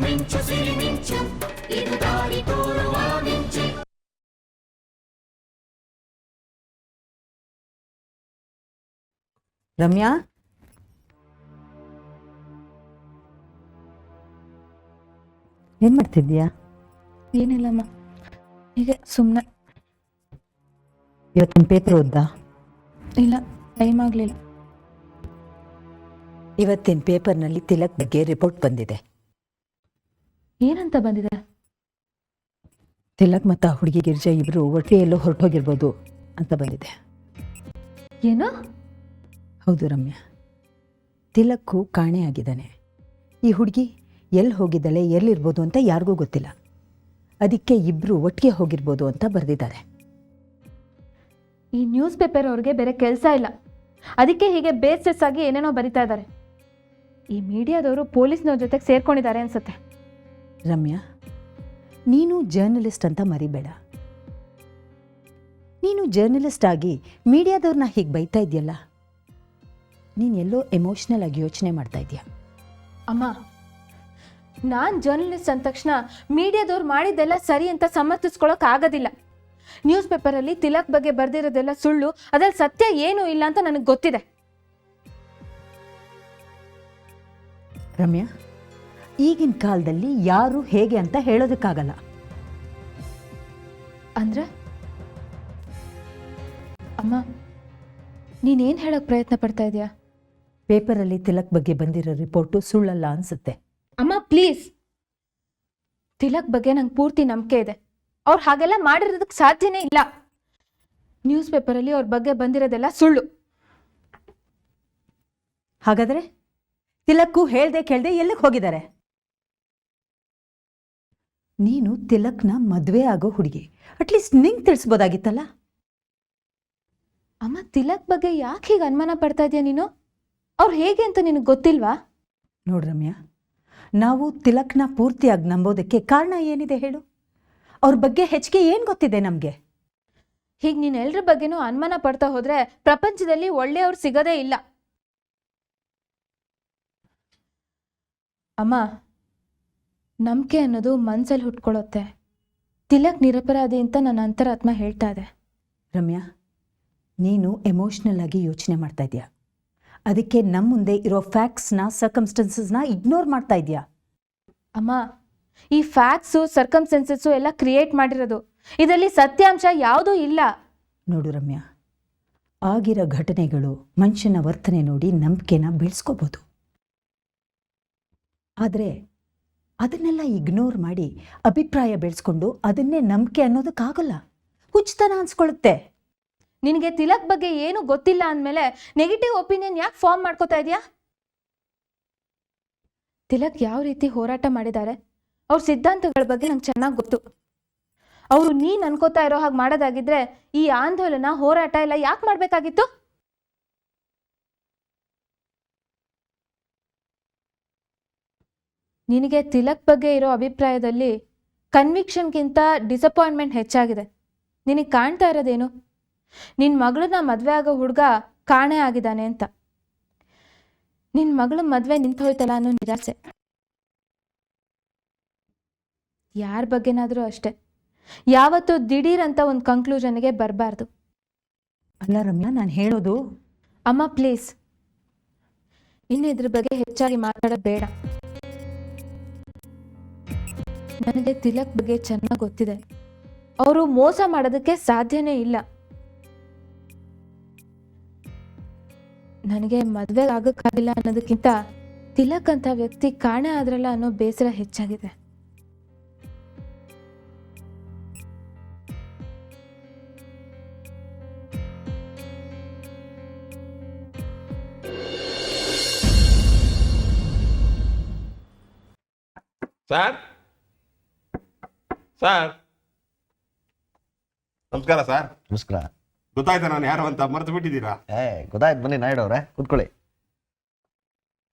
ಮಿಂಚು ಸಿರಿ ಮಿಂಚು ಇದು ದಾರಿ ತೋರುವ ಮಿಂಚು. ರಮ್ಯಾ, ಏನ್ ಮಾಡ್ತಿದ್ಯಾ? ಏನಿಲ್ಲಮ್ಮ, ಹೀಗೆ ಸುಮ್ಮನೆ. ಇವತ್ತಿನ ಪೇಪರ್ ಓದ್ದಾ? ಇಲ್ಲ, ಟೈಮ್ ಆಗಲಿಲ್ಲ. ಇವತ್ತಿನ ಪೇಪರ್ನಲ್ಲಿ ತಿಲಕ್ ಬಗ್ಗೆ ರಿಪೋರ್ಟ್ ಬಂದಿದೆ. ಏನಂತ ಬಂದಿದೆ? ತಿಲಕ್ ಮತ್ತು ಆ ಹುಡುಗಿ ಗಿರ್ಜಾ ಇಬ್ರು ಒಟ್ಟಿಗೆಲ್ಲೋ ಹೊರಟೋಗಿರ್ಬೋದು ಅಂತ ಬಂದಿದೆ. ಏನು? ಹೌದು ರಮ್ಯಾ, ತಿಲಕ್ಕು ಕಾಣೆ ಆಗಿದ್ದಾನೆ. ಈ ಹುಡುಗಿ ಎಲ್ಲಿ ಹೋಗಿದ್ದಾಳೆ, ಎಲ್ಲಿರ್ಬೋದು ಅಂತ ಯಾರಿಗೂ ಗೊತ್ತಿಲ್ಲ. ಅದಕ್ಕೆ ಇಬ್ಬರು ಒಟ್ಟಿಗೆ ಹೋಗಿರ್ಬೋದು ಅಂತ ಬರೆದಿದ್ದಾರೆ. ಈ ನ್ಯೂಸ್ ಪೇಪರ್ ಅವ್ರಿಗೆ ಬೇರೆ ಕೆಲಸ ಇಲ್ಲ, ಅದಕ್ಕೆ ಹೀಗೆ ಬೇಸ್ಲೆಸ್ ಆಗಿ ಏನೇನೋ ಬರಿತಾ ಇದ್ದಾರೆ. ಈ ಮೀಡಿಯಾದವರು ಪೊಲೀಸ್ನವ್ರ ಜೊತೆಗೆ ಸೇರ್ಕೊಂಡಿದ್ದಾರೆ ಅನ್ಸುತ್ತೆ. ರಮ್ಯಾ, ನೀನು ಜರ್ನಲಿಸ್ಟ್ ಅಂತ ಮರಿಬೇಡ. ನೀನು ಜರ್ನಲಿಸ್ಟ್ ಆಗಿ ಮೀಡಿಯಾದವ್ರನ್ನ ಹೀಗೆ ಬೈತಾ ಇದೆಯಲ್ಲ, ನೀನು ಎಲ್ಲೋ ಎಮೋಷ್ನಲ್ ಆಗಿ ಯೋಚನೆ ಮಾಡ್ತಾ ಇದೆಯಾ? ಅಮ್ಮ, ನಾನು ಜರ್ನಲಿಸ್ಟ್ ಅಂದ ತಕ್ಷಣ ಮೀಡಿಯಾದವ್ರು ಮಾಡಿದ್ದೆಲ್ಲ ಸರಿ ಅಂತ ಸಮರ್ಥಿಸ್ಕೊಳ್ಳೋಕೆ ಆಗೋದಿಲ್ಲ. ನ್ಯೂಸ್ ಪೇಪರಲ್ಲಿ ತಿಲಕ್ ಬಗ್ಗೆ ಬರೆದಿರೋದೆಲ್ಲ ಸುಳ್ಳು, ಅದ್ರಲ್ಲಿ ಸತ್ಯ ಏನೂ ಇಲ್ಲ ಅಂತ ನನಗೆ ಗೊತ್ತಿದೆ. ರಮ್ಯಾ, ಈಗಿನ ಕಾಲದಲ್ಲಿ ಯಾರು ಹೇಗೆ ಅಂತ ಹೇಳೋದಕ್ಕಾಗಲ್ಲ. ಅಂದ್ರೆ ಅಮ್ಮ, ನೀನೇನು ಹೇಳೋಕೆ ಪ್ರಯತ್ನ ಪಡ್ತಾ ಇದೀಯಾ? ಪೇಪರಲ್ಲಿ ತಿಲಕ್ ಬಗ್ಗೆ ಬಂದಿರೋ ರಿಪೋರ್ಟು ಸುಳ್ಳಲ್ಲ ಅನ್ಸುತ್ತೆ. ಅಮ್ಮ ಪ್ಲೀಸ್, ತಿಲಕ್ ಬಗ್ಗೆ ನಂಗೆ ಪೂರ್ತಿ ನಂಬಿಕೆ ಇದೆ. ಅವ್ರು ಹಾಗೆಲ್ಲ ಮಾಡಿರೋದಕ್ಕೆ ಸಾಧ್ಯನೇ ಇಲ್ಲ. ನ್ಯೂಸ್ ಪೇಪರಲ್ಲಿ ಅವ್ರ ಬಗ್ಗೆ ಬಂದಿರೋದೆಲ್ಲ ಸುಳ್ಳು. ಹಾಗಾದರೆ ತಿಲಕ್ಕು ಹೇಳ್ದೆ ಕೇಳ್ದೆ ಎಲ್ಲಿಗೆ ಹೋಗಿದ್ದಾರೆ? ನೀನು ತಿಲಕ್ನ ಮದುವೆ ಆಗೋ ಹುಡುಗಿ, ಅಟ್ಲೀಸ್ಟ್ ನಿಂಗೆ ತಿಳಿಸ್ಬೋದಾಗಿತ್ತಲ್ಲ. ಅಮ್ಮ, ತಿಲಕ್ ಬಗ್ಗೆ ಯಾಕೆ ಹೀಗೆ ಅನುಮಾನ ಪಡ್ತಾ ಇದೆಯಾ ನೀನು? ಅವ್ರು ಹೇಗೆ ಅಂತ ನಿನಗೆ ಗೊತ್ತಿಲ್ವಾ? ನೋಡು ರಮ್ಯಾ, ನಾವು ತಿಲಕ್ನ ಪೂರ್ತಿಯಾಗಿ ನಂಬೋದಕ್ಕೆ ಕಾರಣ ಏನಿದೆ ಹೇಳು? ಅವ್ರ ಬಗ್ಗೆ ಹೆಚ್ಚಿಗೆ ಏನು ಗೊತ್ತಿದೆ ನಮಗೆ? ಹೀಗೆ ನೀನು ಎಲ್ರ ಬಗ್ಗೆನೂ ಅನುಮಾನ ಪಡ್ತಾ ಹೋದ್ರೆ ಪ್ರಪಂಚದಲ್ಲಿ ಒಳ್ಳೆಯವ್ರು ಸಿಗೋದೇ ಇಲ್ಲ. ಅಮ್ಮ, ನಂಬಿಕೆ ಅನ್ನೋದು ಮನ್ಸಲ್ಲಿ ಹುಟ್ಕೊಳ್ಳುತ್ತೆ. ತಿಲಕ್ ನಿರಪರಾಧಿ ಅಂತ ನನ್ನ ಅಂತರಾತ್ಮ ಹೇಳ್ತಾ ಇದೆ. ರಮ್ಯಾ, ನೀನು ಎಮೋಷ್ನಲ್ ಆಗಿ ಯೋಚನೆ ಮಾಡ್ತಾ ಇದೆಯಾ. ಅದಕ್ಕೆ ನಮ್ಮ ಮುಂದೆ ಇರೋ ಫ್ಯಾಕ್ಟ್ಸ್ನ, ಸರ್ಕಮ್ಸ್ಟೆನ್ಸಸ್ನ ಇಗ್ನೋರ್ ಮಾಡ್ತಾ ಇದೆಯಾ. ಅಮ್ಮ, ಈ ಫ್ಯಾಕ್ಟ್ಸು ಸರ್ಕಮ್ಸ್ಟೆನ್ಸಸ್ಸು ಎಲ್ಲ ಕ್ರಿಯೇಟ್ ಮಾಡಿರೋದು. ಇದರಲ್ಲಿ ಸತ್ಯಾಂಶ ಯಾವುದೂ ಇಲ್ಲ. ನೋಡು ರಮ್ಯಾ, ಆಗಿರೋ ಘಟನೆಗಳು ಮನುಷ್ಯನ ವರ್ತನೆ ನೋಡಿ ನಂಬಿಕೆನ ಬೆಳೆಸ್ಕೋಬೋದು. ಆದರೆ ಅದನ್ನೆಲ್ಲ ಇಗ್ನೋರ್ ಮಾಡಿ ಅಭಿಪ್ರಾಯ ಬೆಳೆಸ್ಕೊಂಡು ಅದನ್ನೇ ನಂಬಿಕೆ ಅನ್ನೋದಕ್ಕಾಗಲ್ಲ. ಹುಚ್ಚತನ ಅನ್ಸ್ಕೊಳ್ಳುತ್ತೆ. ನಿನಗೆ ತಿಲಕ್ ಬಗ್ಗೆ ಏನು ಗೊತ್ತಿಲ್ಲ ಅಂದಮೇಲೆ ನೆಗೆಟಿವ್ ಒಪಿನಿಯನ್ ಯಾಕೆ ಫಾರ್ಮ್ ಮಾಡ್ಕೋತಾ ಇದೆಯಾ? ತಿಲಕ್ ಯಾವ ರೀತಿ ಹೋರಾಟ ಮಾಡಿದ್ದಾರೆ, ಅವ್ರ ಸಿದ್ಧಾಂತಗಳ ಬಗ್ಗೆ ನಂಗೆ ಚೆನ್ನಾಗಿ ಗೊತ್ತು. ಅವರು ನೀನು ಅನ್ಕೋತಾ ಇರೋ ಹಾಗೆ ಮಾಡೋದಾಗಿದ್ರೆ ಈ ಆಂದೋಲನ, ಹೋರಾಟ ಎಲ್ಲ ಯಾಕೆ ಮಾಡಬೇಕಾಗಿತ್ತು? ನಿನಗೆ ತಿಲಕ್ ಬಗ್ಗೆ ಇರೋ ಅಭಿಪ್ರಾಯದಲ್ಲಿ ಕನ್ವಿಕ್ಷನ್ಗಿಂತ ಡಿಸಪಾಯಿಂಟ್ಮೆಂಟ್ ಹೆಚ್ಚಾಗಿದೆ. ನಿನಗೆ ಕಾಣ್ತಾ ಇರೋದೇನು? ನಿನ್ನ ಮಗಳನ್ನ ಮದುವೆ ಆಗೋ ಹುಡುಗ ಕಾಣೆ ಆಗಿದ್ದಾನೆ ಅಂತ. ನಿನ್ನ ಮಗಳ ಮದುವೆ ನಿಂತು ಹೋಯ್ತಲ್ಲ ಅನ್ನೋ ನಿರಾಸೆ. ಯಾರ ಬಗ್ಗೆನಾದರೂ ಅಷ್ಟೆ, ಯಾವತ್ತೂ ದಿಢೀರ್ ಅಂತ ಒಂದು ಕನ್ಕ್ಲೂಷನ್ಗೆ ಬರಬಾರ್ದು. ಅಲ್ಲ ರಮ್ಯಾ, ನಾನು ಹೇಳೋದು. ಅಮ್ಮ ಪ್ಲೀಸ್, ಇನ್ನು ಇದ್ರ ಬಗ್ಗೆ ಹೆಚ್ಚಾಗಿ ಮಾತಾಡೋದು ಬೇಡ. ನನಗೆ ತಿಲಕ್ ಬಗ್ಗೆ ಚೆನ್ನಾಗಿ ಗೊತ್ತಿದೆ. ಅವರು ಮೋಸ ಮಾಡೋದಕ್ಕೆ ಸಾಧ್ಯನೇ ಇಲ್ಲ. ನನಗೆ ಮದುವೆ ಆಗಕ್ಕಾಗಿಲ್ಲ ಅನ್ನೋದಕ್ಕಿಂತ ತಿಲಕ್ ಅಂತ ವ್ಯಕ್ತಿ ಕಾಣೆ ಆದ್ರಲ್ಲ ಅನ್ನೋ ಬೇಸರ ಹೆಚ್ಚಾಗಿದೆ. ಸರ್ ಸರ್ ನಮಸ್ಕಾರ ಸರ್. ನಮಸ್ಕಾರ. ಗೊತ್ತಾಯ್ತಾ ನಾನು ಯಾರು ಅಂತ? ಮರೆತು ಬಿಟ್ಟಿದ್ದೀರಾ? ಗೊತ್ತಾಯ್ತು, ಬನ್ನಿ ನಾಯ್ಡು ಅವರೇ, ಕೂತ್ಕೊಳ್ಳಿ.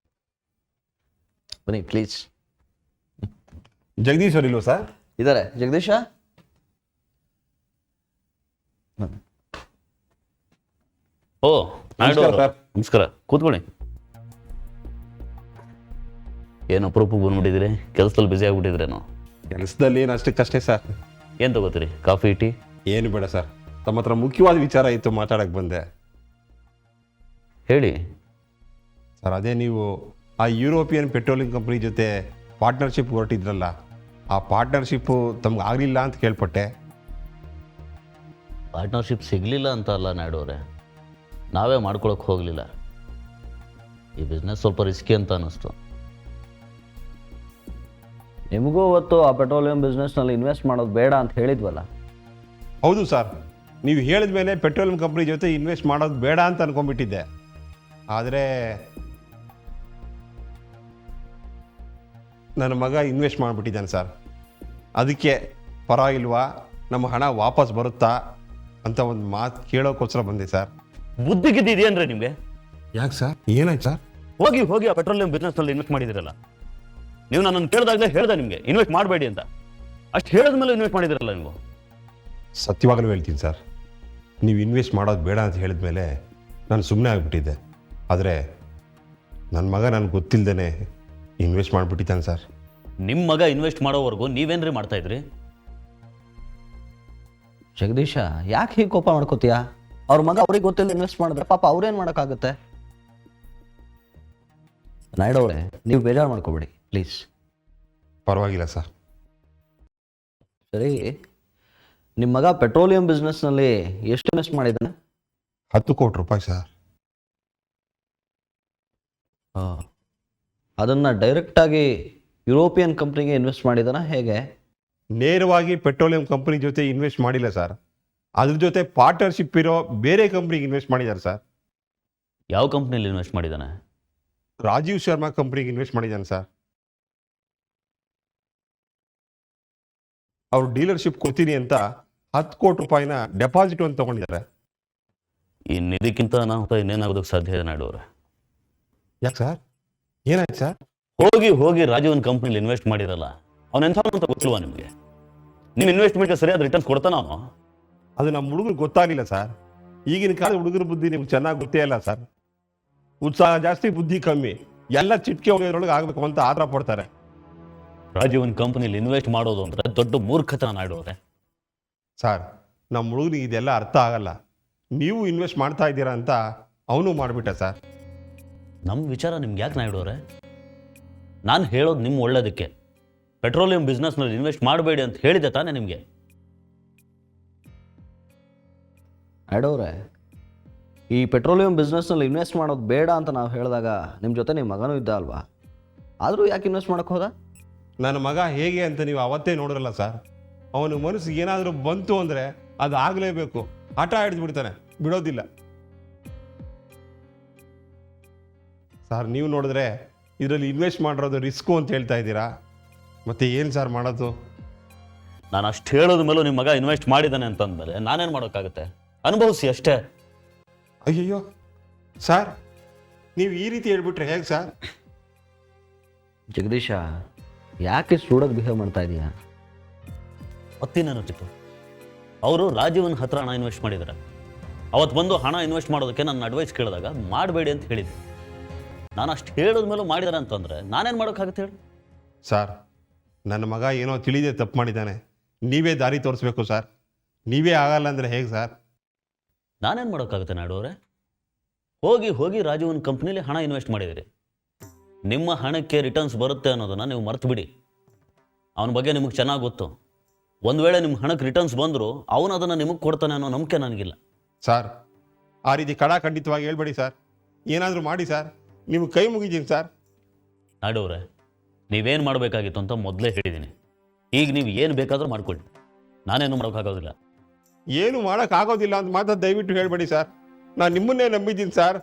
ಬನ್ನಿ ಪ್ಲೀಸ್. ಜಗದೀಶ್ ಅವ್ರು ಇಲ್ವ ಸರ್? ಇದ್ದಾರೆ. ಜಗದೀಶ, ಓ ನಾಯ್ಡು ನಮಸ್ಕಾರ ಸರ್. ನಮಸ್ಕಾರ, ಕೂತ್ಕೊಳ್ಳಿ. ಏನು ಅಪರೂಪಕ್ಕೆ ಬಂದ್ಬಿಟ್ಟಿದ್ರಿ? ಕೆಲಸದಲ್ಲಿ ಬ್ಯುಸಿ ಆಗಿಬಿಟ್ಟಿದ್ರೇನು? ಕೆಲಸದಲ್ಲಿ ಏನು ಅಷ್ಟಕ್ಕಷ್ಟೇ ಸರ್. ಏನು ತಗೋತೀರಿ, ಕಾಫಿ ಟೀ? ಏನು ಬೇಡ ಸರ್, ತಮ್ಮ ಹತ್ರ ಮುಖ್ಯವಾದ ವಿಚಾರ ಇತ್ತು, ಮಾತಾಡಕ್ಕೆ ಬಂದೆ ಹೇಳಿ. ಸರ್, ಅದೇ ನೀವು ಆ ಯುರೋಪಿಯನ್ ಪೆಟ್ರೋಲಿಯಂ ಕಂಪ್ನಿ ಜೊತೆ ಪಾರ್ಟ್ನರ್ಶಿಪ್ ಹೊರಟಿದ್ರಲ್ಲ, ಆ ಪಾರ್ಟ್ನರ್ಶಿಪ್ಪು ತಮ್ಗೆ ಆಗಲಿಲ್ಲ ಅಂತ ಕೇಳ್ಪಟ್ಟೆ. ಪಾರ್ಟ್ನರ್ಶಿಪ್ ಸಿಗಲಿಲ್ಲ ಅಂತ ಅಲ್ಲ ನಾಯ್ಡು ಅವರೇ, ನಾವೇ ಮಾಡ್ಕೊಳಕ್ಕೆ ಹೋಗಲಿಲ್ಲ. ಈ ಬಿಸ್ನೆಸ್ ಸ್ವಲ್ಪ ರಿಸ್ಕಿ ಅಂತ ಅನ್ನಿಸ್ತು. ನಿಮಗೂ ಅವತ್ತು ಆ ಪೆಟ್ರೋಲಿಯಂ ಬಿಸ್ನೆಸ್ನಲ್ಲಿ ಇನ್ವೆಸ್ಟ್ ಮಾಡೋದು ಬೇಡ ಅಂತ ಹೇಳಿದ್ವಲ್ಲ. ಹೌದು ಸರ್, ನೀವು ಹೇಳಿದ ಮೇಲೆ ಪೆಟ್ರೋಲಿಯಂ ಕಂಪ್ನಿ ಜೊತೆ ಇನ್ವೆಸ್ಟ್ ಮಾಡೋದು ಬೇಡ ಅಂತ ಅನ್ಕೊಂಡ್ಬಿಟ್ಟಿದ್ದೆ. ಆದರೆ ನನ್ನ ಮಗ ಇನ್ವೆಸ್ಟ್ ಮಾಡಿಬಿಟ್ಟಿದ್ದಾನೆ ಸರ್. ಅದಕ್ಕೆ ಪರವಾಗಿಲ್ವಾ, ನಮ್ಮ ಹಣ ವಾಪಸ್ ಬರುತ್ತಾ ಅಂತ ಒಂದು ಮಾತು ಕೇಳೋಕ್ಕೋಸ್ಕರ ಬಂದೆ ಸರ್. ಬುದ್ಧಿಗಿದ್ದಿದೆಯೇನ್ರಿ ನಿಮಗೆ? ಯಾಕೆ ಸರ್, ಏನಾಯ್ತು ಸರ್? ಹೋಗಿ ಹೋಗಿ ಆ ಪೆಟ್ರೋಲಿಯಂ ಬಿಸ್ನೆಸ್ನಲ್ಲಿ ಇನ್ವೆಸ್ಟ್ ಮಾಡಿದಿರಲ್ಲ. ನೀವು ನನ್ನನ್ನು ಕೇಳಿದಾಗಲೇ ಹೇಳ್ದೆ ನಿಮಗೆ ಇನ್ವೆಸ್ಟ್ ಮಾಡಬೇಡಿ ಅಂತ. ಅಷ್ಟು ಹೇಳಿದ ಮೇಲೆ ಇನ್ವೆಸ್ಟ್ ಮಾಡಿದಿರಲ್ಲ ನೀವು. ಸತ್ಯವಾಗಲೂ ಹೇಳ್ತೀನಿ ಸರ್, ನೀವು ಇನ್ವೆಸ್ಟ್ ಮಾಡೋದು ಬೇಡ ಅಂತ ಹೇಳಿದ ಮೇಲೆ ನಾನು ಸುಮ್ಮನೆ ಆಗಿಬಿಟ್ಟಿದ್ದೆ. ಆದರೆ ನನ್ನ ಮಗ ನನಗೆ ಗೊತ್ತಿಲ್ಲದೇ ಇನ್ವೆಸ್ಟ್ ಮಾಡಿಬಿಟ್ಟಿದ್ದಾನೆ ಸರ್. ನಿಮ್ಮ ಮಗ ಇನ್ವೆಸ್ಟ್ ಮಾಡೋವರೆಗೂ ನೀವೇನ್ರಿ ಮಾಡ್ತಾ ಇದ್ರಿ? ಜಗದೀಶ, ಯಾಕೆ ಹೀಗೆ ಕೋಪ ಮಾಡ್ಕೋತೀಯಾ? ಅವ್ರ ಮಗ ಅವ್ರಿಗೆ ಗೊತ್ತಿಲ್ಲ ಇನ್ವೆಸ್ಟ್ ಮಾಡಿದ್ರೆ ಪಾಪ ಅವ್ರೇನು ಮಾಡೋಕ್ಕಾಗುತ್ತೆ? ನಾಯ್ಡು ಅವರೇ, ನೀವು ಬೇಜಾರು ಮಾಡ್ಕೋಬೇಡಿ ಪ್ಲೀಸ್. ಪರವಾಗಿಲ್ಲ ಸರ್. ಸರಿ, ನಿಮ್ಮ ಮಗ ಪೆಟ್ರೋಲಿಯಂ ಬಿಸ್ನೆಸ್ನಲ್ಲಿ ಎಷ್ಟು ಇನ್ವೆಸ್ಟ್ ಮಾಡಿದ್ದಾನೆ? 10 ಕೋಟಿ ರೂಪಾಯಿ ಸರ್. ಅದನ್ನು ಡೈರೆಕ್ಟಾಗಿ ಯುರೋಪಿಯನ್ ಕಂಪ್ನಿಗೆ ಇನ್ವೆಸ್ಟ್ ಮಾಡಿದಾನ ಹೇಗೆ? ನೇರವಾಗಿ ಪೆಟ್ರೋಲಿಯಂ ಕಂಪ್ನಿ ಜೊತೆ ಇನ್ವೆಸ್ಟ್ ಮಾಡಿಲ್ಲ ಸರ್, ಅದ್ರ ಜೊತೆ ಪಾರ್ಟ್ನರ್ಶಿಪ್ ಇರೋ ಬೇರೆ ಕಂಪ್ನಿಗೆ ಇನ್ವೆಸ್ಟ್ ಮಾಡಿದ್ದಾರೆ ಸರ್. ಯಾವ ಕಂಪ್ನಿಯಲ್ಲಿ ಇನ್ವೆಸ್ಟ್ ಮಾಡಿದ್ದಾನೆ? ರಾಜೀವ್ ಶರ್ಮಾ ಕಂಪ್ನಿಗೆ ಇನ್ವೆಸ್ಟ್ ಮಾಡಿದ್ದಾನೆ ಸರ್. ಅವರು ಡೀಲರ್ಶಿಪ್ ಕೊಡ್ತೀನಿ ಅಂತ 10 ಕೋಟಿ ರೂಪಾಯಿನ ಡೆಪಾಸಿಟ್ ಅಂತ ತಗೊಂಡಿದ್ದಾರೆ. ಇನ್ನು ಇದಕ್ಕಿಂತ ನಾವು ಇನ್ನೇನಾಗೋದಕ್ಕೆ ಸಾಧ್ಯ ಇದೆ ನಾಯ್ಡು ಅವರೇ? ಯಾಕೆ ಸರ್, ಏನಾಯ್ತು ಸರ್? ಹೋಗಿ ಹೋಗಿ ರಾಜೀವನ್ ಕಂಪ್ನಿಲಿ ಇನ್ವೆಸ್ಟ್ ಮಾಡಿರಲ್ಲ, ಅವನೆಂಥ ಅಂತ ಗೊತ್ತಿಲ್ವಾ ನಿಮಗೆ? ನಿಮ್ಮ ಇನ್ವೆಸ್ಟ್ಮೆಂಟ್ಗೆ ಸರಿಯಾದ ರಿಟರ್ನ್ಸ್ ಕೊಡ್ತಾನ ಅವನು? ಅದು ನಮ್ಮ ಹುಡುಗರು ಗೊತ್ತಾಗಲಿಲ್ಲ ಸರ್. ಈಗಿನ ಕಾಲದ ಹುಡುಗರ ಬುದ್ಧಿ ನಿಮ್ಗೆ ಚೆನ್ನಾಗಿ ಗೊತ್ತೇ ಇಲ್ಲ ಸರ್. ಉತ್ಸಾಹ ಜಾಸ್ತಿ, ಬುದ್ಧಿ ಕಮ್ಮಿ. ಎಲ್ಲ ಚಿಟ್ಕೆ ಹೋಗೋದ್ರೊಳಗೆ ಆಗಬೇಕು ಅಂತ ಆತರ ಪಡ್ತಾರೆ. ರಾಜೀವನ್ ಕಂಪ್ನಿಲಿ ಇನ್ವೆಸ್ಟ್ ಮಾಡೋದು ಅಂದ್ರೆ ದೊಡ್ಡ ಮೂರ್ಖತನ ನಾಯ್ಡು ಅವರೇ. ಸರ್, ನಮ್ಮ ಹುಡುಗನಿಗೆ ಇದೆಲ್ಲ ಅರ್ಥ ಆಗಲ್ಲ. ನೀವು ಇನ್ವೆಸ್ಟ್ ಮಾಡ್ತಾ ಇದ್ದೀರಾ ಅಂತ ಅವನು ಮಾಡಿಬಿಟ್ಟ ಸರ್. ನಮ್ಮ ವಿಚಾರ ನಿಮ್ಗೆ ಯಾಕೆ ನಾಯ್ಡು ಅವರೇ? ನಾನು ಹೇಳೋದು ನಿಮ್ಮ ಒಳ್ಳೇದಕ್ಕೆ. ಪೆಟ್ರೋಲಿಯಂ ಬಿಸ್ನೆಸ್ನಲ್ಲಿ ಇನ್ವೆಸ್ಟ್ ಮಾಡಬೇಡಿ ಅಂತ ಹೇಳಿದೆ ತಾನೇ ನಿಮಗೆ? ನಾಯ್ಡು ಅವರೇ, ಈ ಪೆಟ್ರೋಲಿಯಂ ಬಿಸ್ನೆಸ್ನಲ್ಲಿ ಇನ್ವೆಸ್ಟ್ ಮಾಡೋದು ಬೇಡ ಅಂತ ನಾವು ಹೇಳಿದಾಗ ನಿಮ್ಮ ಜೊತೆ ನಿಮ್ಮ ಮಗನೂ ಇದ್ದ ಅಲ್ವಾ? ಆದರೂ ಯಾಕೆ ಇನ್ವೆಸ್ಟ್ ಮಾಡೋಕ್ಕೆ ಹೋದ? ನನ್ನ ಮಗ ಹೇಗೆ ಅಂತ ನೀವು ಅವತ್ತೇ ನೋಡಿರಲ್ಲ ಸರ್. ಅವನ ಮನಸ್ಸಿಗೆ ಏನಾದರೂ ಬಂತು ಅಂದರೆ ಅದು ಆಗಲೇಬೇಕು. ಹಠ ಹಿಡಿದ್ಬಿಡ್ತಾನೆ, ಬಿಡೋದಿಲ್ಲ ಸರ್. ನೀವು ನೋಡಿದ್ರೆ ಇದರಲ್ಲಿ ಇನ್ವೆಸ್ಟ್ ಮಾಡಿರೋದು ರಿಸ್ಕು ಅಂತ ಹೇಳ್ತಾ ಇದ್ದೀರಾ. ಮತ್ತೆ ಏನು ಸರ್ ಮಾಡೋದು? ನಾನು ಅಷ್ಟು ಹೇಳೋದ ಮೇಲೂ ನಿಮ್ಮ ಮಗ ಇನ್ವೆಸ್ಟ್ ಮಾಡಿದ್ದಾನೆ ಅಂತಂದಮೇಲೆ ನಾನೇನು ಮಾಡೋಕ್ಕಾಗುತ್ತೆ? ಅನುಭವಿಸಿ ಅಷ್ಟೇ. ಅಯ್ಯಯ್ಯೋ ಸರ್, ನೀವು ಈ ರೀತಿ ಹೇಳ್ಬಿಟ್ರೆ ಹೇಗೆ ಸರ್? ಜಗದೀಶ, ಯಾಕೆ ಸ್ಟೂಡೆಂಟ್ ಬಿಹೇವ್ ಮಾಡ್ತಾ ಇದೀಯಾ? ಮತ್ತೇನೇನಿತ್ತು? ಅವರು ರಾಜೀವನ್ ಹತ್ರ ಹಣ ಇನ್ವೆಸ್ಟ್ ಮಾಡಿದ್ದಾರೆ. ಅವತ್ತು ಬಂದು ಹಣ ಇನ್ವೆಸ್ಟ್ ಮಾಡೋದಕ್ಕೆ ನನ್ನ ಅಡ್ವೈಸ್ ಕೇಳಿದಾಗ ಮಾಡಬೇಡಿ ಅಂತ ಹೇಳಿದ್ದೆ. ನಾನು ಅಷ್ಟು ಹೇಳಿದ ಮೇಲೂ ಮಾಡಿದಾರೆ ಅಂತಂದರೆ ನಾನೇನು ಮಾಡೋಕ್ಕಾಗುತ್ತೆ ಹೇಳಿ? ಸರ್, ನನ್ನ ಮಗ ಏನೋ ತಿಳಿದೇ ತಪ್ಪು ಮಾಡಿದ್ದಾನೆ. ನೀವೇ ದಾರಿ ತೋರಿಸ್ಬೇಕು ಸರ್. ನೀವೇ ಆಗಲ್ಲ ಅಂದರೆ ಹೇಗೆ ಸರ್? ನಾನೇನು ಮಾಡೋಕ್ಕಾಗುತ್ತೆ ನಾಯ್ಡು ಅವರೇ? ಹೋಗಿ ಹೋಗಿ ರಾಜೀವನ್ ಕಂಪ್ನಿಲಿ ಹಣ ಇನ್ವೆಸ್ಟ್ ಮಾಡಿದಿರಿ. ನಿಮ್ಮ ಹಣಕ್ಕೆ ರಿಟರ್ನ್ಸ್ ಬರುತ್ತೆ ಅನ್ನೋದನ್ನು ನೀವು ಮರ್ತು ಬಿಡಿ. ಅವನ ಬಗ್ಗೆ ನಿಮಗೆ ಚೆನ್ನಾಗಿ ಗೊತ್ತು. ಒಂದು ವೇಳೆ ನಿಮ್ಮ ಹಣಕ್ಕೆ ರಿಟರ್ನ್ಸ್ ಬಂದರೂ ಅವನು ಅದನ್ನು ನಿಮಗೆ ಕೊಡ್ತಾನೆ ಅನ್ನೋ ನಂಬಿಕೆ ನನಗಿಲ್ಲ. ಸರ್, ಆ ರೀತಿ ಖಂಡಿತವಾಗಿ ಹೇಳ್ಬೇಡಿ ಸರ್. ಏನಾದರೂ ಮಾಡಿ ಸರ್, ನೀವು ಕೈ ಮುಗಿದ್ದೀನಿ ಸರ್. ನಾಯ್ಡು ಅವರೇ, ನೀವೇನು ಮಾಡಬೇಕಾಗಿತ್ತು ಅಂತ ಮೊದಲೇ ಹೇಳಿದ್ದೀನಿ. ಈಗ ನೀವು ಏನು ಬೇಕಾದರೂ ಮಾಡ್ಕೊಳ್ಳಿ, ನಾನೇನು ಮಾಡೋಕ್ಕಾಗೋದಿಲ್ಲ. ಏನು ಮಾಡೋಕ್ಕಾಗೋದಿಲ್ಲ ಅಂತ ಮಾತ್ರ ದಯವಿಟ್ಟು ಹೇಳ್ಬೇಡಿ ಸರ್. ನಾನು ನಿಮ್ಮನ್ನೇ ನಂಬಿದ್ದೀನಿ ಸರ್.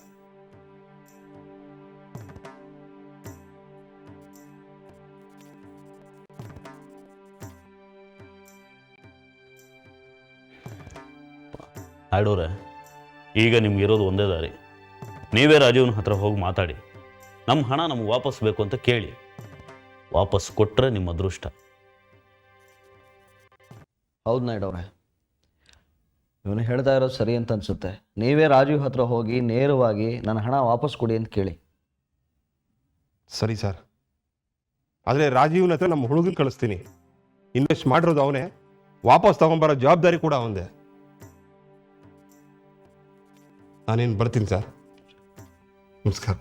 ನಾಯ್ಡು ಅವರೇ, ಈಗ ನಿಮ್ಗಿರೋದು ಒಂದೇ ದಾರಿ. ನೀವೇ ರಾಜೀವನ ಹತ್ರ ಹೋಗಿ ಮಾತಾಡಿ, ನಮ್ಮ ಹಣ ನಮ್ಗೆ ವಾಪಸ್ ಬೇಕು ಅಂತ ಕೇಳಿ. ವಾಪಸ್ ಕೊಟ್ಟರೆ ನಿಮ್ಮ ಅದೃಷ್ಟ. ಹೌದು ನಾಯ್ಡು ಅವರೇ, ಇವನು ಹೇಳ್ತಾ ಇರೋದು ಸರಿ ಅಂತ ಅನಿಸುತ್ತೆ. ನೀವೇ ರಾಜೀವ್ ಹತ್ರ ಹೋಗಿ ನೇರವಾಗಿ ನನ್ನ ಹಣ ವಾಪಸ್ ಕೊಡಿ ಅಂತ ಕೇಳಿ. ಸರಿ ಸರ್, ಆದರೆ ರಾಜೀವ್ನ ಹತ್ರ ನಮ್ಮ ಹುಡುಗನ ಕಳಿಸ್ತೀನಿ. ಇನ್ವೆಸ್ಟ್ ಮಾಡಿರೋದು ಅವನೇ, ವಾಪಸ್ ತಗೊಂಬರೋ ಜವಾಬ್ದಾರಿ ಕೂಡ ಅವಂದೇ. ನಾನೇನು ಬರ್ತೀನಿ ಸರ್. ನಮಸ್ಕಾರ.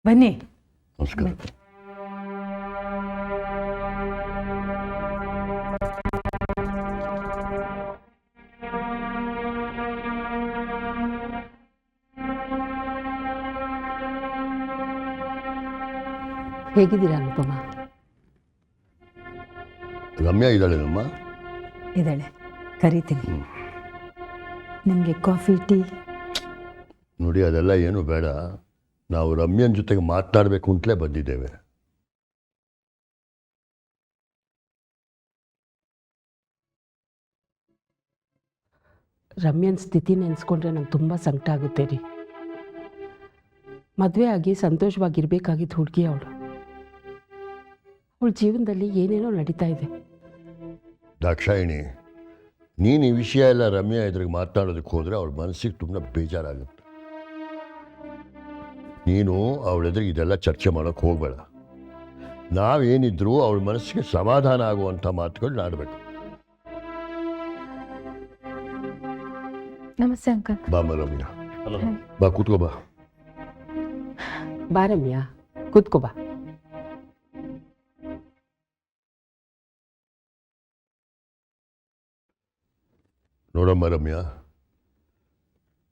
ಬನ್ನಿ. ನಮಸ್ಕಾರ. ಹೇಗಿದ್ದೀರಾ ಅನುಪಮ? ರಮ್ಯಾ ಇದ್ದಾಳೇನಮ್ಮ? ಇದ್ದಾಳೆ, ಕರಿತೀನಿ. ನಿಮಗೆ ಕಾಫಿ ಟೀ? ನೋಡಿ, ಅದೆಲ್ಲ ಏನು ಬೇಡ. ನಾವು ರಮ್ಯನ ಜೊತೆಗೆ ಮಾತನಾಡಬೇಕು ಅಂತಲೇ ಬಂದಿದ್ದೇವೆ. ರಮ್ಯನ ಸ್ಥಿತಿ ನೆನೆಸ್ಕೊಂಡ್ರೆ ನಂಗೆ ತುಂಬ ಸಂಕಟ ಆಗುತ್ತೆ ರೀ. ಮದುವೆ ಆಗಿ ಸಂತೋಷವಾಗಿರ್ಬೇಕಾಗಿದ್ದು ಹುಡುಗಿ ಅವಳು. ಅವಳ ಜೀವನದಲ್ಲಿ ಏನೇನೋ ನಡೀತಾ ಇದೆ. ದಾಕ್ಷಾಯಿಣಿ, ನೀನು ಈ ವಿಷಯ ಎಲ್ಲ ರಮ್ಯಾ ಎದುರಿಗೆ ಮಾತನಾಡೋದಕ್ಕೆ ಹೋದರೆ ಅವಳ ಮನಸ್ಸಿಗೆ ತುಂಬ ಬೇಜಾರಾಗುತ್ತೆ. ನೀನು ಅವಳ ಎದುರಿಗೆ ಇದೆಲ್ಲ ಚರ್ಚೆ ಮಾಡೋಕ್ಕೆ ಹೋಗಬೇಡ. ನಾವೇನಿದ್ರೂ ಅವಳ ಮನಸ್ಸಿಗೆ ಸಮಾಧಾನ ಆಗುವಂಥ ಮಾತುಗಳನ್ನ ಆಡಬೇಕು. ನಮಸ್ತೆ ಅಂಕಲ್. ಬಾಮ್ಮ ರಮ್ಯಾ, ಹಲೋ. ಬಾ ಕೂತ್ಕೋ ಬಾ. ಬಾ ರಮ್ಯಾ, ಕೂತ್ಕೋ ಬಾ. ನೋಡಮ್ಮ ರಮ್ಯಾ,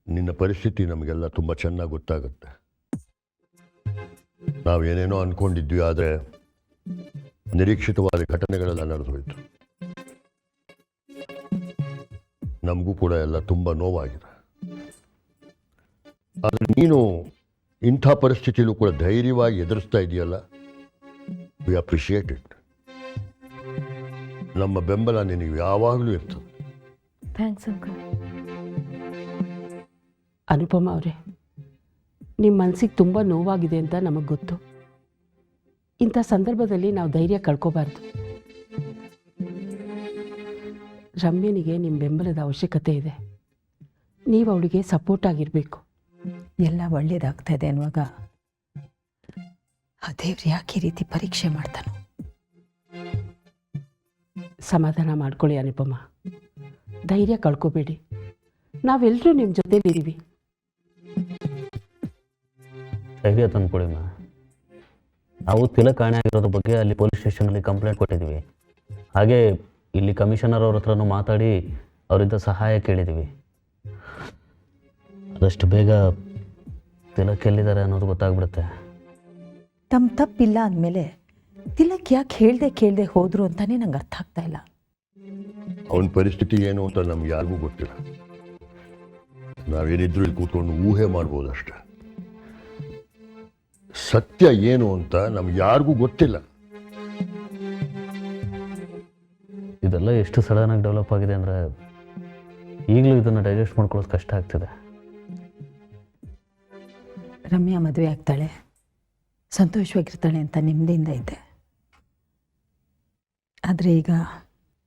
ನಿನ್ನ ಪರಿಸ್ಥಿತಿ ನಮಗೆಲ್ಲ ತುಂಬ ಚೆನ್ನಾಗಿ ಗೊತ್ತಾಗುತ್ತೆ. ನಾವೇನೇನೋ ಅಂದ್ಕೊಂಡಿದ್ವಿ, ಆದರೆ ನಿರೀಕ್ಷಿತವಾದ ಘಟನೆಗಳೆಲ್ಲ ನಡೆದೋಯ್ತು. ನಮಗೂ ಕೂಡ ಎಲ್ಲ ತುಂಬ ನೋವಾಗಿದೆ. ಆದರೆ ನೀನು ಇಂಥ ಪರಿಸ್ಥಿತಿಯಲ್ಲೂ ಕೂಡ ಧೈರ್ಯವಾಗಿ ಎದುರಿಸ್ತಾ ಇದೆಯಲ್ಲ, ವಿ ಅಪ್ರಿಷಿಯೇಟ್ ಇಟ್. ನಮ್ಮ ಬೆಂಬಲ ನಿನಗೆ ಯಾವಾಗಲೂ ಇರ್ತದೆ. Thanks uncle. ಅನುಪಮ ಅವರೇ, ನಿಮ್ಮ ಮನಸ್ಸಿಗೆ ತುಂಬ ನೋವಾಗಿದೆ ಅಂತ ನಮಗೆ ಗೊತ್ತು. ಇಂಥ ಸಂದರ್ಭದಲ್ಲಿ ನಾವು ಧೈರ್ಯ ಕಳ್ಕೋಬಾರ್ದು. ರಮ್ಯನಿಗೆ ನಿಮ್ಮ ಬೆಂಬಲದ ಅವಶ್ಯಕತೆ ಇದೆ. ನೀವು ಅವಳಿಗೆ ಸಪೋರ್ಟ್ ಆಗಿರಬೇಕು. ಎಲ್ಲ ಒಳ್ಳೇದಾಗ್ತಾ ಇದೆ ಅನ್ನುವಾಗ ಆ ದೇವ್ರು ಯಾಕೆ ಈ ರೀತಿ ಪರೀಕ್ಷೆ ಮಾಡ್ತಾನೋ? ಸಮಾಧಾನ ಮಾಡ್ಕೊಳ್ಳಿ ಅನುಪಮ, ಧೈರ್ಯ ಕಳ್ಕೋಬೇಡಿ. ನಾವೆಲ್ಲರೂ ನಿಮ್ಮ ಜೊತೆಲಿದ್ದೀವಿ. ಧೈರ್ಯ ತಂದ್ಕೊಡಿಮ್ಮ. ನಾವು ತಿಲಕ್ ಕಾಣೆ ಆಗಿರೋದ್ರ ಬಗ್ಗೆ ಅಲ್ಲಿ ಪೊಲೀಸ್ ಸ್ಟೇಷನಲ್ಲಿ ಕಂಪ್ಲೇಂಟ್ ಕೊಟ್ಟಿದ್ದೀವಿ. ಹಾಗೆ ಇಲ್ಲಿ ಕಮಿಷನರ್ ಅವ್ರ ಹತ್ರನೂ ಮಾತಾಡಿ ಅವರಿಂದ ಸಹಾಯ ಕೇಳಿದ್ದೀವಿ. ಆದಷ್ಟು ಬೇಗ ತಿಲಕ್ ಎಲ್ಲಿದ್ದಾರೆ ಅನ್ನೋದು ಗೊತ್ತಾಗ್ಬಿಡುತ್ತೆ. ತಮ್ಮ ತಪ್ಪಿಲ್ಲ ಅಂದಮೇಲೆ ತಿಲಕ್ ಯಾಕೆ ಕೇಳದೆ ಹೋದ್ರು ಅಂತಾನೆ ನಂಗೆ ಅರ್ಥ ಆಗ್ತಾ ಇಲ್ಲ. ಅವನ ಪರಿಸ್ಥಿತಿ ಏನು ಅಂತ ನಮ್ಗೆ ಯಾರಿಗೂ ಗೊತ್ತಿಲ್ಲ. ನಾವೇನಿದ್ರು ಇಲ್ಲಿ ಕೂತ್ಕೊಂಡು ಊಹೆ ಮಾಡ್ಬೋದಷ್ಟೆ. ಸತ್ಯ ಏನು ಅಂತ ನಮ್ಗೆ ಯಾರಿಗೂ ಗೊತ್ತಿಲ್ಲ. ಇದೆಲ್ಲ ಎಷ್ಟು ಸಡನ್ನಾಗಿ ಡೆವಲಪ್ ಆಗಿದೆ ಅಂದರೆ ಈಗಲೂ ಇದನ್ನು ಡೈಜೆಸ್ಟ್ ಮಾಡ್ಕೊಳ್ಳೋದು ಕಷ್ಟ ಆಗ್ತಿದೆ. ರಮ್ಯಾ ಮದುವೆ ಆಗ್ತಾಳೆ, ಸಂತೋಷವಾಗಿರ್ತಾಳೆ ಅಂತ ನೆಮ್ಮದಿಯಿಂದ ಇದ್ದೆ. ಆದರೆ ಈಗ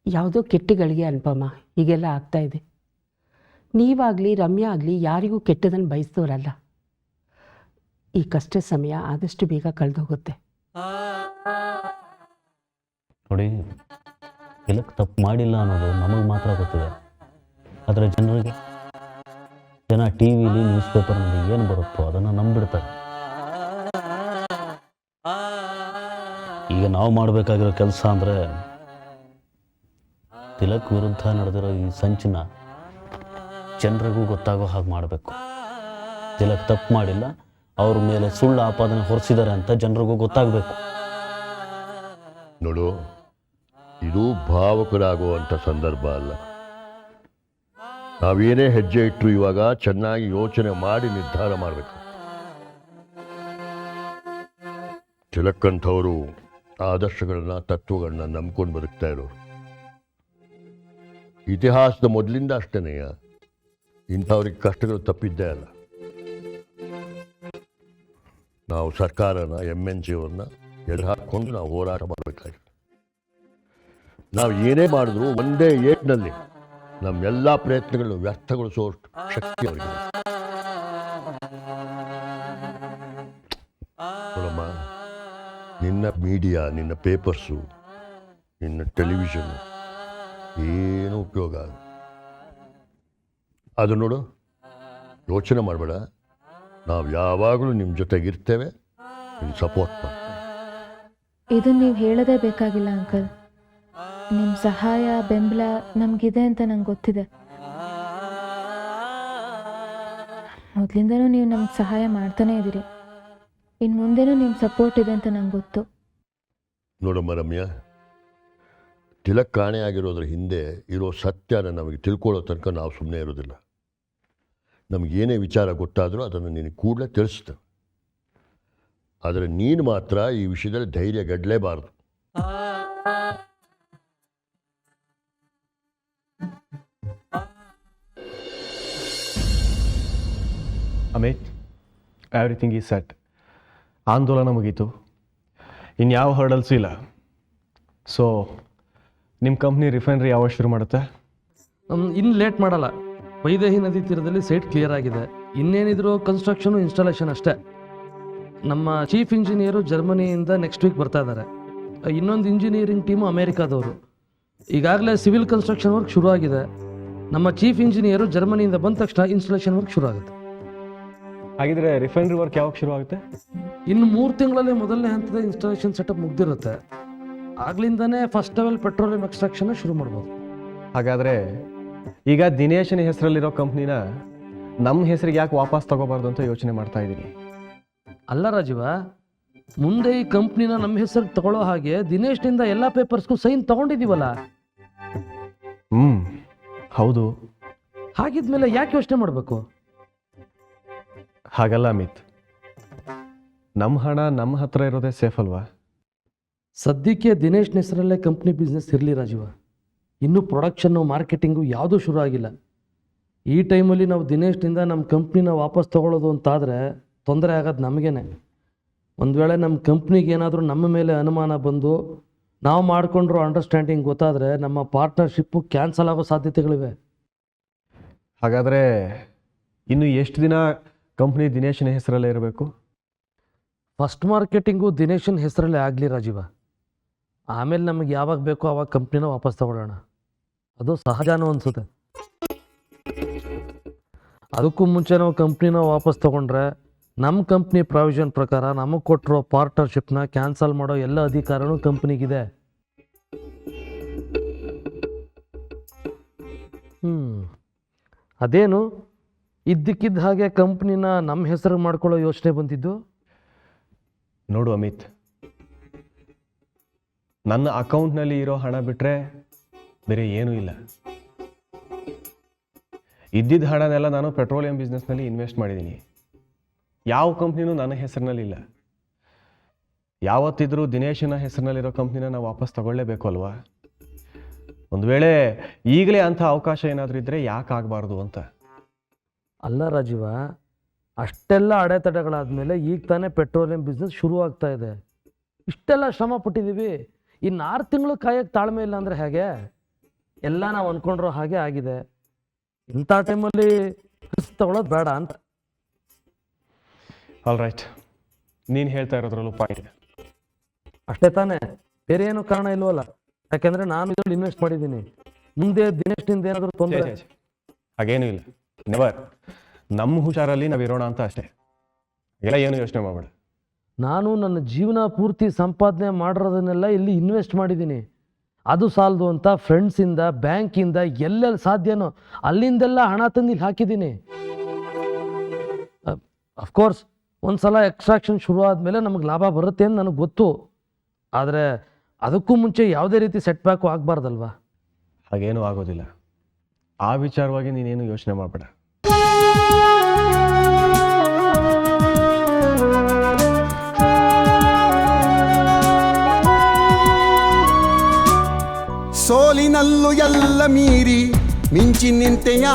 ಯಾವುದೋ ಕೆಟ್ಟಗಳಿಗೆ ಅನುಪಮ ಹೀಗೆಲ್ಲ ಆಗ್ತಾ ಇದೆ. ನೀವಾಗಲಿ ರಮ್ಯಾ ಆಗಲಿ ಯಾರಿಗೂ ಕೆಟ್ಟದನ್ನು ಬಯಸಿದವರಲ್ಲ. ಈ ಕಷ್ಟ ಸಮಯ ಆದಷ್ಟು ಬೇಗ ಕಳೆದೋಗುತ್ತೆ. ನೋಡಿ, ತಿಲಕ್ ತಪ್ಪು ಮಾಡಿಲ್ಲ ಅನ್ನೋದು ನಮಗೆ ಮಾತ್ರ ಗೊತ್ತಿದೆ. ಆದರೆ ಜನರಿಗೆ, ಜನ ಟಿ ವಿಲಿ ನ್ಯೂಸ್ ಪೇಪರ್ನಲ್ಲಿ ಏನು ಬರುತ್ತೋ ಅದನ್ನು ನಂಬಿಡ್ತಾರೆ. ಈಗ ನಾವು ಮಾಡಬೇಕಾಗಿರೋ ಕೆಲಸ ಅಂದರೆ ತಿಲಕ್ ವಿರುದ್ಧ ನಡೆದಿರೋ ಈ ಸಂಚನ ಜನರಿಗೂ ಗೊತ್ತಾಗೋ ಹಾಗೆ ಮಾಡಬೇಕು. ತಿಲಕ್ ತಪ್ಪು ಮಾಡಿಲ್ಲ, ಅವ್ರ ಮೇಲೆ ಸುಳ್ಳು ಆಪಾದನೆ ಹೊರಿಸಿದ್ದಾರೆ ಅಂತ ಜನರಿಗೂ ಗೊತ್ತಾಗಬೇಕು. ನೋಡು, ಇದು ಭಾವಕರಾಗುವಂಥ ಸಂದರ್ಭ ಅಲ್ಲ. ನಾವೇನೇ ಹೆಜ್ಜೆ ಇಟ್ಟರು ಇವಾಗ ಚೆನ್ನಾಗಿ ಯೋಚನೆ ಮಾಡಿ ನಿರ್ಧಾರ ಮಾಡಬೇಕು. ತಿಲಕ್ಕಂಥವರು ಆದರ್ಶಗಳನ್ನ, ತತ್ವಗಳನ್ನ ನಂಬ್ಕೊಂಡು ಬದುಕ್ತಾ ಇರೋರು. ಇತಿಹಾಸದ ಮೊದಲಿಂದ ಅಷ್ಟೇನೆಯ ಇಂಥವ್ರಿಗೆ ಕಷ್ಟಗಳು ತಪ್ಪಿದ್ದೇ ಅಲ್ಲ. ನಾವು ಸರ್ಕಾರನ MNC ಅವ್ರನ್ನ ಎದುರು ಹಾಕ್ಕೊಂಡು ನಾವು ಹೋರಾಟ ಮಾಡಬೇಕಾಗಿದೆ. ನಾವು ಏನೇ ಮಾಡಿದ್ರು ಒಂದೇ ಏಟ್ನಲ್ಲಿ ನಮ್ಮೆಲ್ಲ ಪ್ರಯತ್ನಗಳನ್ನು ವ್ಯರ್ಥಗೊಳಿಸುವಷ್ಟು ಶಕ್ತಿ ಅವರಿಗೆ. ನೋಡಮ್ಮ, ನಿನ್ನ ಮೀಡಿಯಾ, ನಿನ್ನ ಪೇಪರ್ಸು, ನಿನ್ನ ಟೆಲಿವಿಷನ್ ಏನು ಉಪಯೋಗ ಆಗಲ್ಲ. ಅದು ನೋಡು, ಯೋಚನೆ ಮಾಡಬೇಡ. ನಾವು ಯಾವಾಗಲೂ ನಿಮ್ಮ ಜೊತೆಗಿರ್ತೇವೆ, ನಿಮ್ಮ ಸಪೋರ್ಟ್ ಮಾಡ್ತೇವೆ. ಇದನ್ನು ನೀವು ಹೇಳೋದೇ ಬೇಕಾಗಿಲ್ಲ ಅಂಕಲ್. ನಿಮ್ಮ ಸಹಾಯ ಬೆಂಬಲ ನಮಗಿದೆ ಅಂತ ನಂಗೆ ಗೊತ್ತಿದೆ. ಮೊದಲಿಂದನೂ ನೀವು ನಮ್ಗೆ ಸಹಾಯ ಮಾಡ್ತಾನೇ ಇದ್ದೀರಿ. ಇನ್ನು ಮುಂದೆನೂ ನಿಮ್ಮ ಸಪೋರ್ಟ್ ಇದೆ ಅಂತ ನಂಗೆ ಗೊತ್ತು. ನೋಡಮ್ಮ ರಮ್ಯಾ, ತಿಲಕ್ ಕಾಣೆಯಾಗಿರೋದ್ರ ಹಿಂದೆ ಇರೋ ಸತ್ಯನ ನಮಗೆ ತಿಳ್ಕೊಳ್ಳೋ ತನಕ ನಾವು ಸುಮ್ಮನೆ ಇರೋದಿಲ್ಲ. ನಮಗೇನೇ ವಿಚಾರ ಗೊತ್ತಾದರೂ ಅದನ್ನು ನಿನಗೆ ಕೂಡಲೇ ತಿಳಿಸ್ತೇವೆ. ಆದರೆ ನೀನು ಮಾತ್ರ ಈ ವಿಷಯದಲ್ಲಿ ಧೈರ್ಯ ಗೆಡಲೇಬಾರ್ದು. Amit, everything is set. ಆಂದೋಲನ ಮುಗೀತು, ಇನ್ಯಾವ ಹರ್ಡಲ್ಸು ಇಲ್ಲ. ಸೊ ನಿಮ್ಮ ಕಂಪ್ನಿ ರಿಫೈನರಿ ಯಾವಾಗ ಶುರು ಮಾಡುತ್ತೆ? ಇನ್ನು ಲೇಟ್ ಮಾಡಲ್ಲ. ವೈದೇಹಿ ನದಿ ತೀರದಲ್ಲಿ ಸೈಟ್ ಕ್ಲಿಯರ್ ಆಗಿದೆ. ಇನ್ನೇನಿದ್ರು ಕನ್ಸ್ಟ್ರಕ್ಷನು ಇನ್ಸ್ಟಾಲೇಷನ್ ಅಷ್ಟೇ. ನಮ್ಮ ಚೀಫ್ ಇಂಜಿನಿಯರು ಜರ್ಮನಿಯಿಂದ ನೆಕ್ಸ್ಟ್ ವೀಕ್ ಬರ್ತಾ ಇದ್ದಾರೆ. ಇನ್ನೊಂದು ಇಂಜಿನಿಯರಿಂಗ್ ಟೀಮು ಅಮೇರಿಕಾದವರು. ಈಗಾಗಲೇ ಸಿವಿಲ್ ಕನ್ಸ್ಟ್ರಕ್ಷನ್ ವರ್ಕ್ ಶುರು ಆಗಿದೆ. ನಮ್ಮ ಚೀಫ್ ಇಂಜಿನಿಯರು ಜರ್ಮನಿಯಿಂದ ಬಂದ ತಕ್ಷಣ ಇನ್ಸ್ಟಾಲೇಷನ್ ವರ್ಕ್ ಶುರು ಆಗುತ್ತೆ. ಹಾಗಿದ್ರೆ ರಿಫೈನರಿ ವರ್ಕ್ ಯಾವಾಗ ಶುರು ಆಗುತ್ತೆ? ಇನ್ನು 3 ತಿಂಗಳಲ್ಲಿ ಮೊದಲನೇ ಹಂತದ ಇನ್ಸ್ಟಾಲೇಷನ್ ಸೆಟಪ್ ಮುಗ್ದಿರುತ್ತೆ. ಆಗ್ಲಿಂದನೇ ಫಸ್ಟ್ ಲೆವೆಲ್ ಪೆಟ್ರೋಲಿಯಂ ಎಕ್ಸ್ಟ್ರಾಕ್ಷನ್ ಶುರು ಮಾಡ್ಬೋದು. ಹಾಗಾದರೆ ಈಗ ದಿನೇಶನ ಹೆಸರಲ್ಲಿರೋ ಕಂಪ್ನಿನ ನಮ್ಮ ಹೆಸರಿಗೆ ಯಾಕೆ ವಾಪಸ್ ತಗೋಬಾರ್ದು ಅಂತ ಯೋಚನೆ ಮಾಡ್ತಾ ಇದ್ದೀನಿ. ಅಲ್ಲ ರಾಜೀವ, ಮುಂದೆ ಈ ಕಂಪ್ನಿನ ನಮ್ಮ ಹೆಸರಿಗೆ ತಗೊಳ್ಳೋ ಹಾಗೆ ದಿನೇಶ್ನಿಂದ ಎಲ್ಲ ಪೇಪರ್ಸ್ಗೂ ಸೈನ್ ತಗೊಂಡಿದ್ದೀವಲ್ಲ. ಹೌದು. ಹಾಗಿದ್ಮೇಲೆ ಯಾಕೆ ಯೋಚನೆ ಮಾಡಬೇಕು? ಹಾಗಲ್ಲ ಅಮಿತ್, ನಮ್ಮ ಹಣ ನಮ್ಮ ಹತ್ರ ಇರೋದೇ ಸೇಫ್ ಅಲ್ವಾ? ಸದ್ಯಕ್ಕೆ ದಿನೇಶ್ನ ಹೆಸರಲ್ಲೇ ಕಂಪ್ನಿ ಬಿಸ್ನೆಸ್ ಇರಲಿ ರಾಜೀವ. ಇನ್ನೂ ಪ್ರೊಡಕ್ಷನ್ನು ಮಾರ್ಕೆಟಿಂಗು ಯಾವುದೂ ಶುರು ಆಗಿಲ್ಲ. ಈ ಟೈಮಲ್ಲಿ ನಾವು ದಿನೇಶ್ನಿಂದ ನಮ್ಮ ಕಂಪ್ನಿನ ವಾಪಸ್ ತೊಗೊಳ್ಳೋದು ಅಂತಾದರೆ ತೊಂದರೆ ಆಗೋದು ನಮಗೇನೆ. ಒಂದು ವೇಳೆ ನಮ್ಮ ಕಂಪ್ನಿಗೆ ಏನಾದರೂ ನಮ್ಮ ಮೇಲೆ ಅನುಮಾನ ಬಂದು ನಾವು ಮಾಡಿಕೊಂಡಿರೋ ಅಂಡರ್ಸ್ಟ್ಯಾಂಡಿಂಗ್ ಗೊತ್ತಾದರೆ ನಮ್ಮ ಪಾರ್ಟ್ನರ್ಶಿಪ್ಪು ಕ್ಯಾನ್ಸಲ್ ಆಗೋ ಸಾಧ್ಯತೆಗಳಿವೆ. ಹಾಗಾದರೆ ಇನ್ನು ಎಷ್ಟು ದಿನ ಕಂಪ್ನಿ ದಿನೇಶನ ಹೆಸರಲ್ಲೇ ಇರಬೇಕು? ಫಸ್ಟ್ ಮಾರ್ಕೆಟಿಂಗು ದಿನೇಶನ ಹೆಸರಲ್ಲೇ ಆಗಲಿ ರಾಜೀವ. ಆಮೇಲೆ ನಮಗೆ ಯಾವಾಗ ಬೇಕೋ ಆವಾಗ ಕಂಪ್ನಿನ ವಾಪಸ್ ತಗೊಳ್ಳೋಣ. ಅದು ಸಹಜನೂ ಅನಿಸುತ್ತೆ. ಅದಕ್ಕೂ ಮುಂಚೆ ನಾವು ಕಂಪ್ನಿನ ವಾಪಸ್ ತೊಗೊಂಡ್ರೆ ನಮ್ಮ ಕಂಪ್ನಿ ಪ್ರಾವಿಷನ್ ಪ್ರಕಾರ ನಮಗೆ ಕೊಟ್ಟಿರೋ ಪಾರ್ಟ್ನರ್ಶಿಪ್ನ ಕ್ಯಾನ್ಸಲ್ ಮಾಡೋ ಎಲ್ಲ ಅಧಿಕಾರನೂ ಕಂಪ್ನಿಗಿದೆ. ಅದೇನು ಇದ್ದಕ್ಕಿದ್ದ ಹಾಗೆ ಕಂಪ್ನಿನ ನಮ್ಮ ಹೆಸರು ಮಾಡ್ಕೊಳ್ಳೋ ಯೋಚನೆ ಬಂದಿದ್ದು? ನೋಡು ಅಮಿತ್, ನನ್ನ ಅಕೌಂಟ್ನಲ್ಲಿ ಇರೋ ಹಣ ಬಿಟ್ಟರೆ ಬೇರೆ ಏನೂ ಇಲ್ಲ. ಇದ್ದಿದ್ದ ಹಣನೆಲ್ಲ ನಾನು ಪೆಟ್ರೋಲಿಯಂ ಬಿಸ್ನೆಸ್ನಲ್ಲಿ ಇನ್ವೆಸ್ಟ್ ಮಾಡಿದ್ದೀನಿ. ಯಾವ ಕಂಪ್ನಿನೂ ನನ್ನ ಹೆಸರಿನಲ್ಲಿ ಇಲ್ಲ. ಯಾವತ್ತಿದ್ರೂ ದಿನೇಶನ ಹೆಸರಿನಲ್ಲಿರೋ ಕಂಪ್ನಿನ ನಾವು ವಾಪಸ್ ತಗೊಳ್ಳೇಬೇಕು ಅಲ್ವಾ? ಒಂದು ವೇಳೆ ಈಗಲೇ ಅಂಥ ಅವಕಾಶ ಏನಾದರೂ ಇದ್ದರೆ ಯಾಕೆ ಆಗಬಾರ್ದು ಅಂತ. ಅಲ್ಲ ರಾಜೀವ, ಅಷ್ಟೆಲ್ಲ ಅಡೆತಡೆಗಳಾದಮೇಲೆ ಈಗ ತಾನೇ ಪೆಟ್ರೋಲಿಯಂ ಬಿಸ್ನೆಸ್ ಶುರು ಆಗ್ತಾ ಇದೆ. ಇಷ್ಟೆಲ್ಲ ಶ್ರಮ ಪಟ್ಟಿದ್ದೀವಿ. ಇನ್ನು 6 ತಿಂಗಳು ಕಾಯಕ್ಕೆ ತಾಳ್ಮೆ ಇಲ್ಲ ಅಂದರೆ ಹೇಗೆ? ಎಲ್ಲ ನಾವು ಅಂದ್ಕೊಂಡಿರೋ ಹಾಗೆ ಆಗಿದೆ. ಇಂಥ ಟೈಮಲ್ಲಿ ರಿಸ್ಕ್ ತಗೊಳ್ಳೋದು ಬೇಡ ಅಂತ. ಆಲ್ ರೈಟ್, ನೀನು ಹೇಳ್ತಾ ಇರೋದ್ರಲ್ಲೂ ಪಾಯಿಂಟ್ ಇದೆ. ಅಷ್ಟೇ ತಾನೇ, ಬೇರೆ ಏನೂ ಕಾರಣ ಇಲ್ವಲ್ಲ? ಯಾಕೆಂದರೆ ನಾನು ಇದರಲ್ಲಿ ಇನ್ವೆಸ್ಟ್ ಮಾಡಿದ್ದೀನಿ. ಮುಂದೆ ದಿನೇಶ್ನಿಂದ ಏನಾದರೂ ತೊಂದರೆ? ಹಾಗೇನೂ ಇಲ್ಲ, ನೆವರ್. ನಮ್ಮ ಹುಷಾರಲ್ಲಿ ನಾವು ಇರೋಣ ಅಂತ ಅಷ್ಟೇ. ಎಲ್ಲ ಏನು ಯೋಚನೆ ಮಾಡಬೇಡ. ನಾನು ನನ್ನ ಜೀವನ ಪೂರ್ತಿ ಸಂಪಾದನೆ ಮಾಡಿರೋದನ್ನೆಲ್ಲ ಇಲ್ಲಿ ಇನ್ವೆಸ್ಟ್ ಮಾಡಿದ್ದೀನಿ. ಅದು ಸಾಲದು ಅಂತ ಫ್ರೆಂಡ್ಸಿಂದ, ಬ್ಯಾಂಕಿಂದ, ಎಲ್ಲೆಲ್ಲಿ ಸಾಧ್ಯನೋ ಅಲ್ಲಿಂದೆಲ್ಲ ಹಣ ತಂದು ಇಲ್ಲಿ ಹಾಕಿದ್ದೀನಿ. ಅಫ್ಕೋರ್ಸ್ ಒಂದು ಸಲ ಎಕ್ಸ್ಟ್ರಾಕ್ಷನ್ ಶುರು ಆದಮೇಲೆ ನಮಗೆ ಲಾಭ ಬರುತ್ತೆ ಅಂತ ನನಗೆ ಗೊತ್ತು. ಆದರೆ ಅದಕ್ಕೂ ಮುಂಚೆ ಯಾವುದೇ ರೀತಿ ಸೆಟ್ ಬ್ಯಾಕು ಆಗಬಾರ್ದಲ್ವಾ? ಹಾಗೇನೂ ಆಗೋದಿಲ್ಲ. ಆ ವಿಚಾರವಾಗಿ ನೀನೇನು ಯೋಚನೆ ಮಾಡಬೇಡ. ಸೋಲಿನಲ್ಲೂ ಎಲ್ಲ ಮೀರಿ ಮಿಂಚಿ ನಿಂತೆಯಾ